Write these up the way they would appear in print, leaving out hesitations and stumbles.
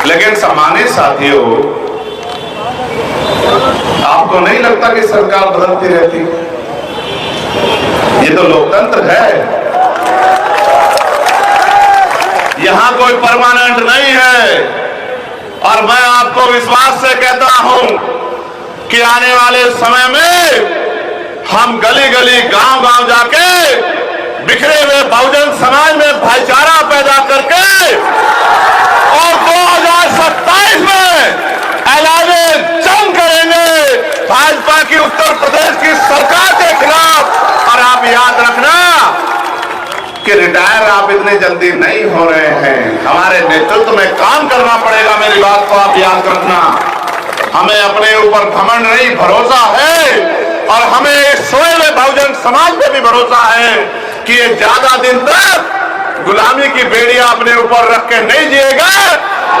लेकिन सम्मानित साथियों, आपको नहीं लगता कि सरकार बदलती रहती? ये तो लोकतंत्र है। यहां कोई परमानेंट नहीं है। और मैं आपको विश्वास से कहता हूं कि आने वाले समय में हम गली गली गांव गांव जाके बिखरे हुए बहुजन समाज में भाईचारा पैदा करके और 2027 में ऐलाने जंग करेंगे भाजपा की उत्तर प्रदेश की सरकार के खिलाफ। और आप याद रखना कि रिटायर आप इतने जल्दी नहीं हो रहे हैं। हमारे नेतृत्व में काम करना पड़ेगा। मेरी बात को आप याद रखना। हमें अपने ऊपर घमंड नहीं, भरोसा है। और हमें इस सोए हुए बहुजन समाज पे भी भरोसा है कि ये ज्यादा दिन तक गुलामी की बेड़ियां अपने ऊपर रख के नहीं जिएगा।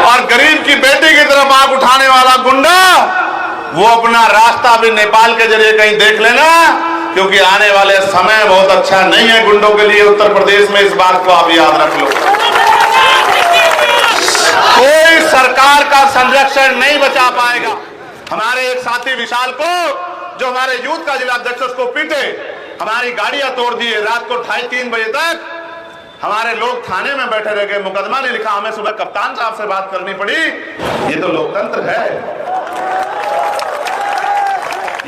और गरीब की बेटी की तरफ आंख उठाने वाला गुंडा वो अपना रास्ता भी नेपाल के जरिए कहीं देख लेना, क्योंकि आने वाले समय बहुत अच्छा नहीं है गुंडों के लिए उत्तर प्रदेश में। इस बात को आप याद रख लो। कोई सरकार का संरक्षण नहीं बचा पाएगा। हमारे एक साथी विशाल को, जो हमारे यूथ का जिला अध्यक्ष, उसको पीटे, हमारी गाड़ियां तोड़ दिए। रात को 2:30-3 बजे तक हमारे लोग थाने में बैठे रह गए, मुकदमा नहीं लिखा। हमें सुबह कप्तान साहब से बात करनी पड़ी। ये तो लोकतंत्र है।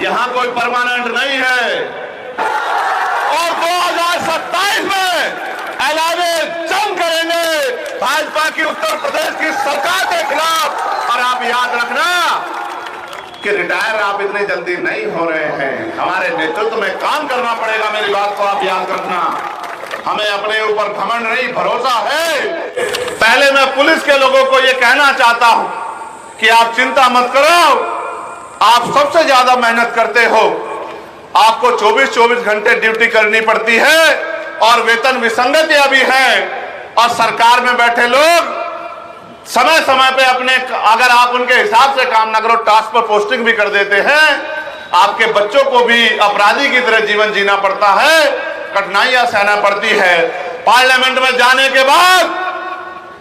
यहां कोई परमानेंट नहीं है। और 2027 में ऐलाने जंग करेंगे भाजपा की उत्तर प्रदेश की सरकार के खिलाफ। और आप याद रखना कि रिटायर आप इतने जल्दी नहीं हो रहे हैं। हमारे नेतृत्व में काम करना पड़ेगा। मेरी बात को आप याद रखना। हमें अपने ऊपर घमंड नहीं, भरोसा है। पहले मैं पुलिस के लोगों को यह कहना चाहता हूं कि आप चिंता मत करो। आप सबसे ज्यादा मेहनत करते हो। आपको 24-24 घंटे ड्यूटी करनी पड़ती है और वेतन विसंगतियां भी हैं। और सरकार में बैठे लोग समय समय पे अपने, अगर आप उनके हिसाब से काम ना करो, टास्क पर पोस्टिंग भी कर देते हैं। आपके बच्चों को भी अपराधी की तरह जीवन जीना पड़ता है, कठिनाइयां सहना पड़ती है। पार्लियामेंट में जाने के बाद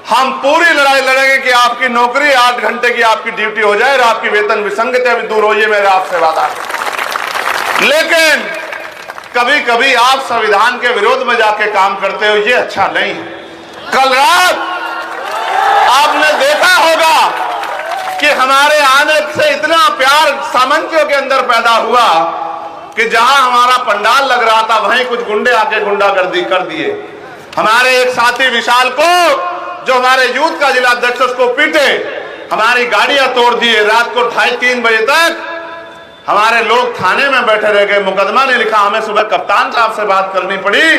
हम पूरी लड़ाई लड़ेंगे कि आपकी नौकरी 8 घंटे की आपकी ड्यूटी हो जाए और आपकी वेतन विसंगतियां भी दूर हो। ये मेरा आपसे वादा है। लेकिन कभी कभी आप संविधान के विरोध में जाके काम करते हो, ये अच्छा नहीं। कल रात आपने देखा होगा कि हमारे आने से इतना प्यार सामंतियों के अंदर पैदा हुआ कि जहां हमारा पंडाल लग रहा था वहीं कुछ गुंडे आके गुंडागर्दी कर दिए। हमारे एक साथी विशाल को, जो हमारे यूथ का जिला अध्यक्ष, उसको पीटे, हमारी गाड़ियां तोड़ दिए। रात को 2:30-3 बजे तक हमारे लोग थाने में बैठे रह गए, मुकदमा नहीं लिखा। हमें सुबह कप्तान साहब से बात करनी पड़ी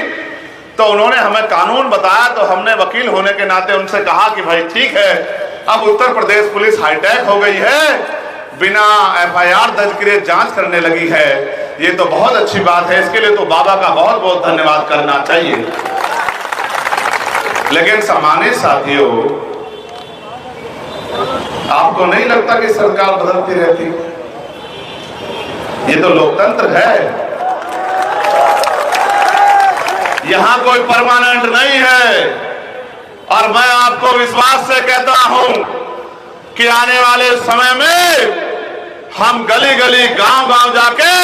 तो उन्होंने हमें कानून बताया। तो हमने वकील होने के नाते उनसे कहा कि भाई ठीक है, अब उत्तर प्रदेश पुलिस हाईटेक हो गई है, बिना FIR दर्ज किए जांच करने लगी है। ये तो बहुत अच्छी बात है। इसके लिए तो बाबा का बहुत बहुत धन्यवाद करना चाहिए। लेकिन सम्मानित साथियों, आपको नहीं लगता कि सरकार बदलती रहती? ये तो लोकतंत्र है। यहां कोई परमानेंट नहीं है। और मैं आपको विश्वास से कहता हूं कि आने वाले समय में हम गली गली गांव गांव जाके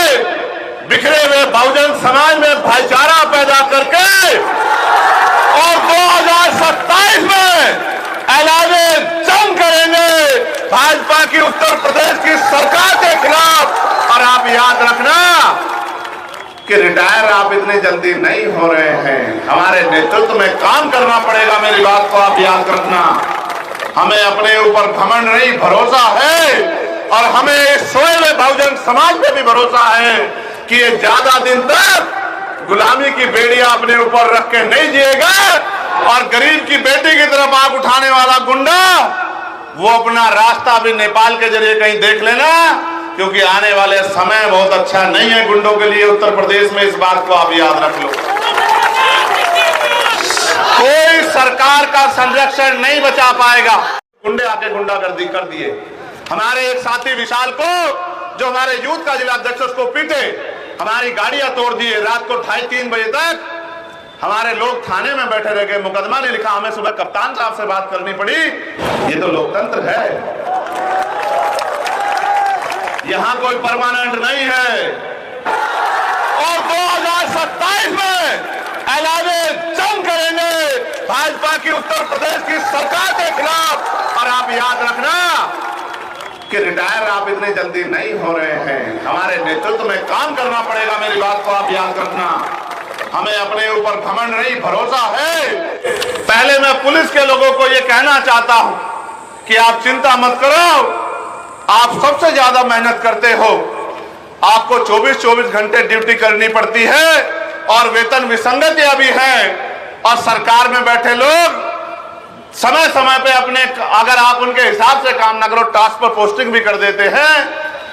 बिखरे हुए बहुजन समाज में भाईचारा पैदा करके और 2027 में ऐलाने जंग करेंगे भाजपा की उत्तर प्रदेश की सरकार के खिलाफ। और आप याद रखना कि रिटायर आप इतने जल्दी नहीं हो रहे हैं। हमारे नेतृत्व में काम करना पड़ेगा। मेरी बात को आप याद रखना। हमें अपने ऊपर घमंड नहीं, भरोसा है। और हमें इस सोए हुए बहुजन समाज पे भी भरोसा है कि ये ज्यादा दिन तक गुलामी की बेड़ियां अपने ऊपर रख के नहीं जिएगा। और गरीब की बेटी की तरफ आंख उठाने वाला गुंडा वो अपना रास्ता भी नेपाल के जरिए कहीं देख लेना, क्योंकि आने वाले समय बहुत अच्छा नहीं है गुंडों के लिए उत्तर प्रदेश में। इस बात को आप याद रख लो। कोई सरकार का संरक्षण नहीं बचा पाएगा। गुंडे आके गुंडागर्दी कर दिए। हमारे एक साथी विशाल को, जो हमारे यूथ का जिला अध्यक्ष, उसको पीटे, हमारी गाड़ियां तोड़ दिए। रात को 2:30-3 बजे तक हमारे लोग थाने में बैठे रह गए, मुकदमा नहीं लिखा, हमें सुबह कप्तान साहब से बात करनी पड़ी। ये तो लोकतंत्र है। यहां कोई परमानेंट नहीं है। और 2027 में ऐलाने जंग करेंगे भाजपा की उत्तर प्रदेश की सरकार के खिलाफ। और आप याद रखना कि रिटायर आप इतनी जल्दी नहीं हो रहे हैं, हमारे नेतृत्व में काम करना पड़ेगा। मेरी बात को आप याद रखना। हमें अपने ऊपर घमंड नहीं, भरोसा है। पहले मैं पुलिस के लोगों को यह कहना चाहता हूं कि आप चिंता मत करो, आप सबसे ज्यादा मेहनत करते हो, आपको 24-24 घंटे ड्यूटी करनी पड़ती है और वेतन विसंगतियां भी हैं। और सरकार में बैठे लोग समय समय पे अपने, अगर आप उनके हिसाब से काम ना करो, टास्क पर पोस्टिंग भी कर देते हैं।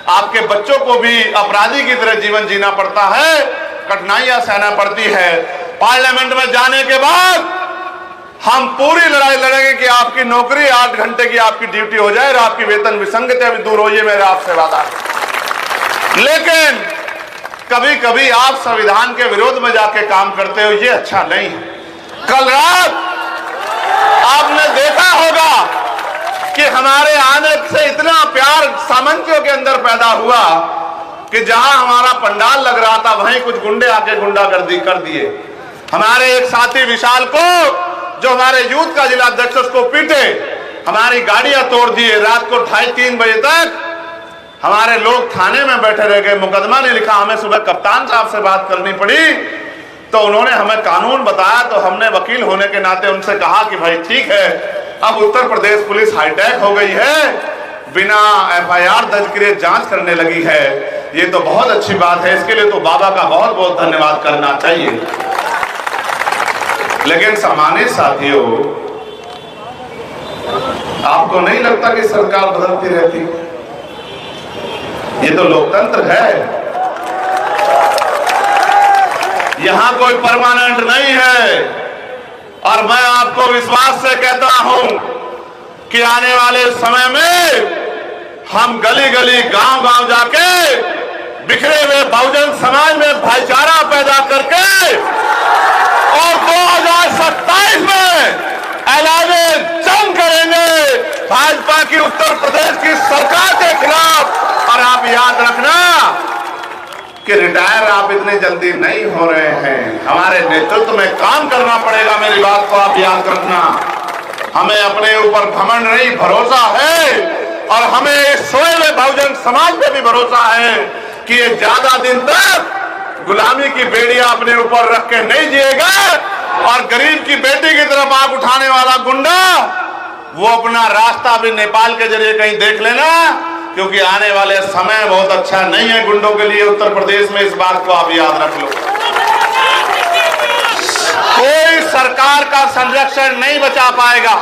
आपके बच्चों को भी अपराधी की तरह जीवन जीना पड़ता है, कठिनाइयां सहना पड़ती है। पार्लियामेंट में जाने के बाद हम पूरी लड़ाई लड़ेंगे कि आपकी नौकरी 8 घंटे की आपकी ड्यूटी हो जाए और आपकी वेतन विसंगतियां भी दूर हो। ये मेरा आपसे वादा है। लेकिन कभी कभी आप संविधान के विरोध में जाके काम करते हो, ये अच्छा नहीं है। कल रात आपने देखा होगा कि हमारे आने से इतना प्यार सामंतियों के अंदर पैदा हुआ कि जहां हमारा पंडाल लग रहा था वहीं कुछ गुंडे आके गुंडागर्दी कर दिए। हमारे एक साथी विशाल को, जो हमारे यूथ का जिला अध्यक्ष, उसको पीटे, हमारी गाड़ियां तोड़ दिए। रात को 2:30-3 बजे तक हमारे लोग थाने में बैठे रह गए, मुकदमा नहीं लिखा, हमें सुबह कप्तान साहब से बात करनी पड़ी। तो उन्होंने हमें कानून बताया, तो हमने वकील होने के नाते उनसे कहा कि भाई ठीक है, अब उत्तर प्रदेश पुलिस हाईटेक हो गई है, बिना FIR दर्ज किए जांच करने लगी है। ये तो बहुत अच्छी बात है, इसके लिए तो बाबा का बहुत बहुत धन्यवाद करना चाहिए। लेकिन सम्मानित साथियों, आपको नहीं लगता कि सरकार बदलती रहती? ये तो लोकतंत्र है। यहां कोई परमानेंट नहीं है। और मैं आपको विश्वास से कहता हूं कि आने वाले समय में हम गली गली, गांव गांव जाके बिखरे हुए बहुजन समाज में भाईचारा पैदा करके और 2027 में ऐलाने जंग करेंगे भाजपा की उत्तर प्रदेश की सरकार के खिलाफ। और आप याद रखना कि रिटायर आप इतनी जल्दी नहीं हो रहे हैं, हमारे नेतृत्व में काम करना पड़ेगा। मेरी बात को आप याद रखना। हमें अपने ऊपर घमंड नहीं, भरोसा है। और हमें सोए हुए बहुजन समाज पे भी भरोसा है कि ये ज्यादा दिन तक गुलामी की बेड़ियां अपने ऊपर रख के नहीं जिएगा। और गरीब की बेटी की तरफ आंख उठाने वाला गुंडा, वो अपना रास्ता भी नेपाल के जरिए कहीं देख लेना, क्योंकि आने वाले समय बहुत अच्छा नहीं है गुंडों के लिए उत्तर प्रदेश में। इस बात को आप याद रख लो। कोई सरकार का संरक्षण नहीं बचा पाएगा।